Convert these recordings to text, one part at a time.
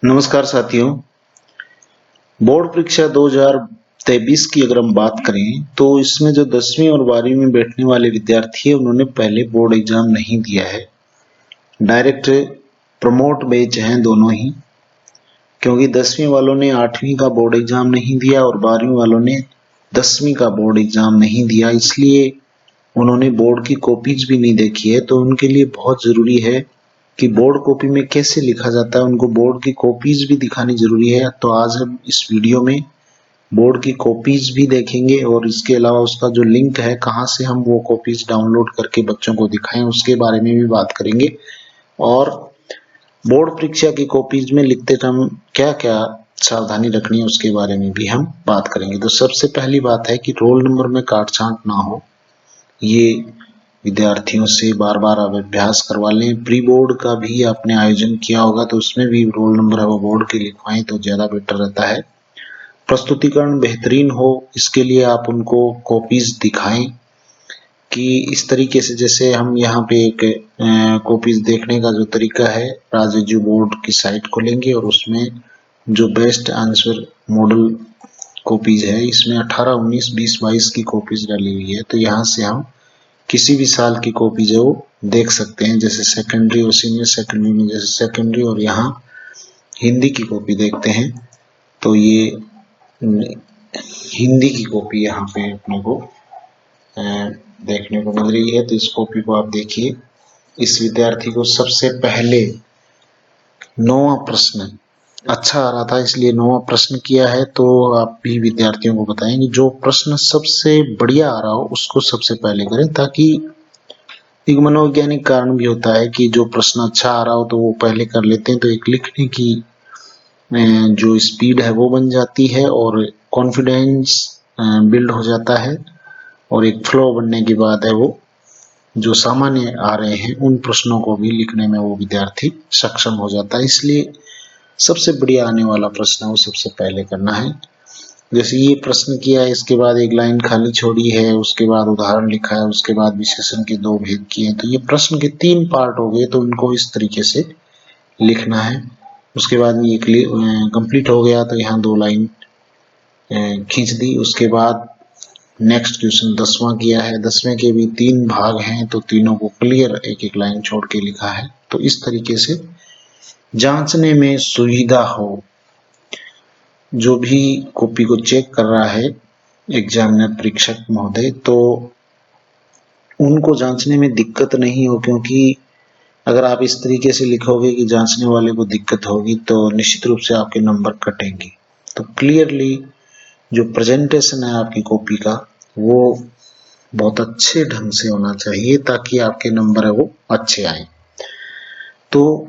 नमस्कार साथियों। बोर्ड परीक्षा 2023 की अगर हम बात करें तो इसमें जो 10वीं और 12वीं में बैठने वाले विद्यार्थी है उन्होंने पहले बोर्ड एग्जाम नहीं दिया है। डायरेक्ट प्रमोट बैच हैं दोनों ही, क्योंकि 10वीं वालों ने 8वीं का बोर्ड एग्जाम नहीं दिया और 12वीं वालों ने 10वीं का बोर्ड एग्जाम नहीं दिया, इसलिए उन्होंने बोर्ड की कॉपीज भी नहीं देखी है। तो उनके लिए बहुत जरूरी है कि बोर्ड कॉपी में कैसे लिखा जाता है, उनको बोर्ड की कॉपीज भी दिखानी जरूरी है। तो आज हम इस वीडियो में बोर्ड की कॉपीज भी देखेंगे और इसके अलावा उसका जो लिंक है, कहाँ से हम वो कॉपीज डाउनलोड करके बच्चों को दिखाएं, उसके बारे में भी बात करेंगे। और बोर्ड परीक्षा की कॉपीज में लिखते टाइम क्या क्या सावधानी रखनी है उसके बारे में भी हम बात करेंगे। तो सबसे पहली बात है कि रोल नंबर में काट छांट ना हो, ये विद्यार्थियों से बार बार आप अभ्यास करवा लें। प्री बोर्ड का भी आपने आयोजन किया होगा तो उसमें भी रोल नंबर है वो बोर्ड के लिखवाएं तो ज्यादा बेटर रहता है। प्रस्तुतिकरण बेहतरीन हो, इसके लिए आप उनको कॉपीज दिखाएं कि इस तरीके से, जैसे हम यहाँ पे एक कॉपीज देखने का जो तरीका है, राजेजू बोर्ड की साइट खोलेंगे और उसमें जो बेस्ट आंसर मॉडल कॉपीज है, इसमें 18, 19, 20, 22 की कॉपीज डाली हुई है। तो यहाँ से हम किसी भी साल की कॉपी जो देख सकते हैं, जैसे सेकेंडरी और सीनियर सेकेंडरी में जैसे सेकेंडरी, और यहाँ हिंदी की कॉपी देखते हैं तो ये हिंदी की कॉपी यहाँ पे अपने को देखने को मिल रही है। तो इस कॉपी को आप देखिए। इस विद्यार्थी को सबसे पहले 9वां प्रश्न अच्छा आ रहा था, इसलिए 9वां प्रश्न किया है। तो आप भी विद्यार्थियों को बताएंगे जो प्रश्न सबसे बढ़िया आ रहा हो उसको सबसे पहले करें, ताकि एक मनोवैज्ञानिक कारण भी होता है कि जो प्रश्न अच्छा आ रहा हो तो वो पहले कर लेते हैं, तो एक लिखने की जो स्पीड है वो बन जाती है और कॉन्फिडेंस बिल्ड हो जाता है, और एक फ्लो बनने के बाद है वो जो सामान्य आ रहे हैं उन प्रश्नों को भी लिखने में वो विद्यार्थी सक्षम हो जाता है। इसलिए सबसे बढ़िया आने वाला प्रश्न वो सबसे पहले करना है। जैसे ये प्रश्न किया है, इसके बाद एक लाइन खाली छोड़ी है, उसके बाद उदाहरण लिखा है, उसके बाद विशेषण के 2 भेद किए हैं। तो ये प्रश्न के 3 पार्ट हो गए, तो इनको इस तरीके से लिखना है। उसके बाद ये कंप्लीट हो गया तो यहाँ 2 लाइन खींच दी। उसके बाद नेक्स्ट क्वेश्चन 10वां किया है, 10वें के भी 3 भाग हैं तो तीनों को क्लियर एक एक लाइन छोड़ के लिखा है। तो इस तरीके से जांचने में सुविधा हो, जो भी कॉपी को चेक कर रहा है एग्जामिनर परीक्षक महोदय, तो उनको जांचने में दिक्कत नहीं हो। क्योंकि अगर आप इस तरीके से लिखोगे कि जांचने वाले को दिक्कत होगी तो निश्चित रूप से आपके नंबर कटेंगे। तो क्लियरली जो प्रेजेंटेशन है आपकी कॉपी का वो बहुत अच्छे ढंग से होना चाहिए ताकि आपके नंबर है वो अच्छे आए। तो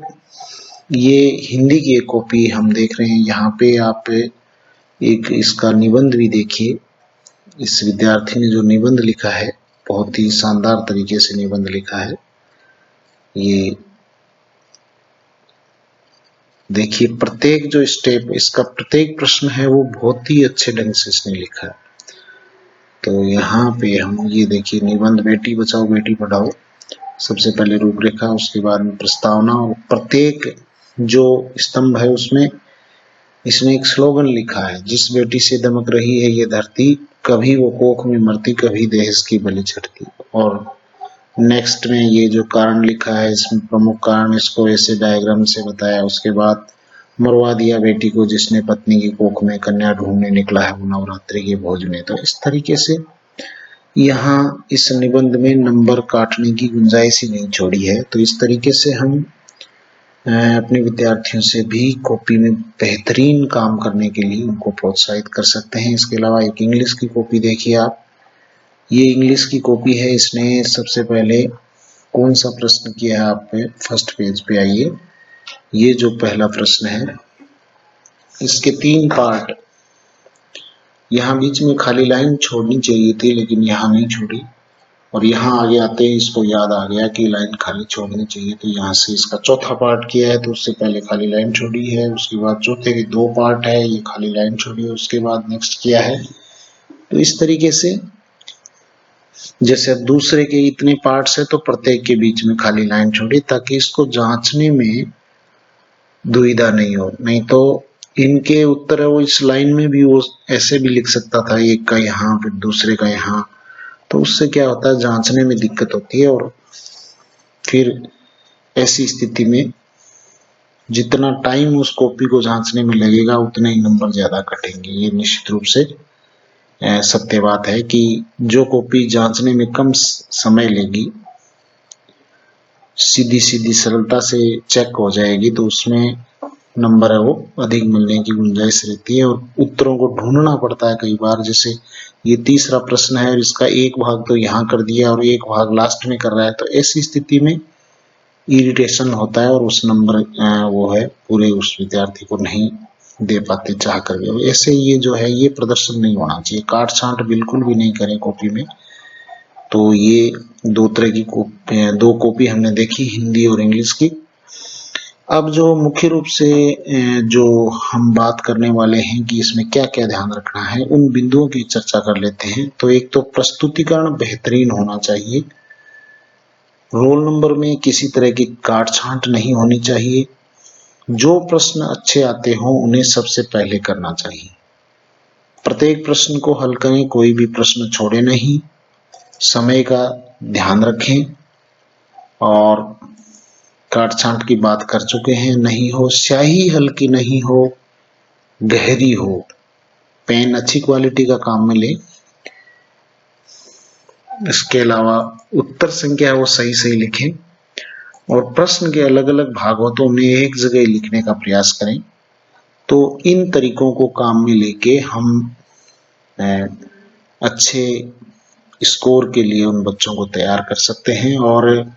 ये हिंदी की एक कॉपी हम देख रहे हैं। यहाँ पे आप एक इसका निबंध भी देखिए। इस विद्यार्थी ने जो निबंध लिखा है बहुत ही शानदार तरीके से निबंध लिखा है। ये देखिए, प्रत्येक जो स्टेप, इसका प्रत्येक प्रश्न है वो बहुत ही अच्छे ढंग से इसने लिखा है। तो यहाँ पे हम ये देखिए, निबंध बेटी बचाओ बेटी पढ़ाओ, सबसे पहले रूपरेखा, उसके बाद में प्रस्तावना, और प्रत्येक जो स्तंभ है उसमें इसने एक स्लोगन लिखा है, जिस बेटी से दमक रही है ये धरती, कभी वो कोख में मरती कभी दहेज की बलि चढ़ती। और नेक्स्ट में ये जो कारण लिखा है, इसमें प्रमुख कारण इसको ऐसे डायग्राम से बताया। उसके बाद मरवा दिया बेटी को जिसने पत्नी की कोख में कन्या ढूंढने निकला है वो नवरात्रि के भोज में। तो इस तरीके से यहाँ इस निबंध में नंबर काटने की गुंजाइश ही नहीं छोड़ी है। तो इस तरीके से हम अपने विद्यार्थियों से भी कॉपी में बेहतरीन काम करने के लिए उनको प्रोत्साहित कर सकते हैं। इसके अलावा एक इंग्लिश की कॉपी देखिए आप। ये इंग्लिश की कॉपी है। इसने सबसे पहले कौन सा प्रश्न किया है, आप फर्स्ट पेज पे आइए। ये जो पहला प्रश्न है इसके 3 पार्ट, यहाँ बीच में खाली लाइन छोड़नी चाहिए थी लेकिन यहाँ नहीं छोड़ी, और यहाँ आगे आते ही इसको याद आ गया कि लाइन खाली छोड़नी चाहिए, तो यहाँ से इसका चौथा पार्ट किया है। तो उससे पहले खाली लाइन छोड़ी है, उसके बाद चौथे के 2 पार्ट है, ये खाली लाइन छोड़ी है, उसके बाद नेक्स्ट किया है। तो इस तरीके से जैसे अब दूसरे के इतने पार्ट्स है तो प्रत्येक के बीच में खाली लाइन छोड़ी, ताकि इसको जांचने में दुविधा नहीं हो। नहीं तो इनके उत्तर है वो इस लाइन में भी वो ऐसे भी लिख सकता था, एक का यहाँ फिर दूसरे का यहाँ, तो उससे क्या होता है जांचने में दिक्कत होती है, और फिर ऐसी स्थिति में जितना टाइम उस कॉपी को जांचने में लगेगा उतने ही नंबर ज्यादा कटेंगे। ये निश्चित रूप से सत्य बात है कि जो कॉपी जांचने में कम समय लेगी, सीधी सीधी सरलता से चेक हो जाएगी, तो उसमें नंबर है वो अधिक मिलने की गुंजाइश रहती है। और उत्तरों को ढूंढना पड़ता है कई बार, जैसे ये तीसरा प्रश्न है और इसका एक भाग तो यहाँ कर दिया और एक भाग लास्ट में कर रहा है, तो ऐसी स्थिति में इरिटेशन होता है और उस नंबर वो है पूरे उस विद्यार्थी को नहीं दे पाते चाह कर भी। ऐसे ये जो है ये प्रदर्शन नहीं होना चाहिए, काट छांट बिल्कुल भी नहीं करें कॉपी में। तो ये दो तरह की दो कॉपी हमने देखी, हिंदी और इंग्लिश की। अब जो मुख्य रूप से जो हम बात करने वाले हैं कि इसमें क्या क्या ध्यान रखना है, उन बिंदुओं की चर्चा कर लेते हैं। तो एक तो प्रस्तुतिकरण बेहतरीन होना चाहिए, रोल नंबर में किसी तरह की काट छांट नहीं होनी चाहिए, जो प्रश्न अच्छे आते हों उन्हें सबसे पहले करना चाहिए, प्रत्येक प्रश्न को हल करें, कोई भी प्रश्न छोड़े नहीं, समय का ध्यान रखें, और काट छांट की बात कर चुके हैं, नहीं हो स्याही हल्की नहीं हो, गहरी हो, पेन अच्छी क्वालिटी का काम में ले। इसके अलावा उत्तर संख्या वो सही सही लिखें, और प्रश्न के अलग अलग भाग हो तो उन्हें एक जगह लिखने का प्रयास करें। तो इन तरीकों को काम में लेके हम अच्छे स्कोर के लिए उन बच्चों को तैयार कर सकते हैं। और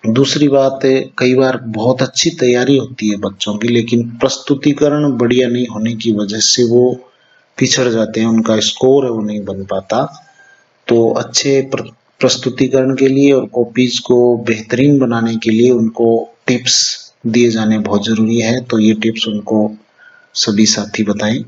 दूसरी बात है, कई बार बहुत अच्छी तैयारी होती है बच्चों की, लेकिन प्रस्तुतिकरण बढ़िया नहीं होने की वजह से वो पिछड़ जाते हैं, उनका स्कोर है वो नहीं बन पाता। तो अच्छे प्रस्तुतिकरण के लिए और कॉपीज को बेहतरीन बनाने के लिए उनको टिप्स दिए जाने बहुत जरूरी है। तो ये टिप्स उनको सभी साथी बताएं।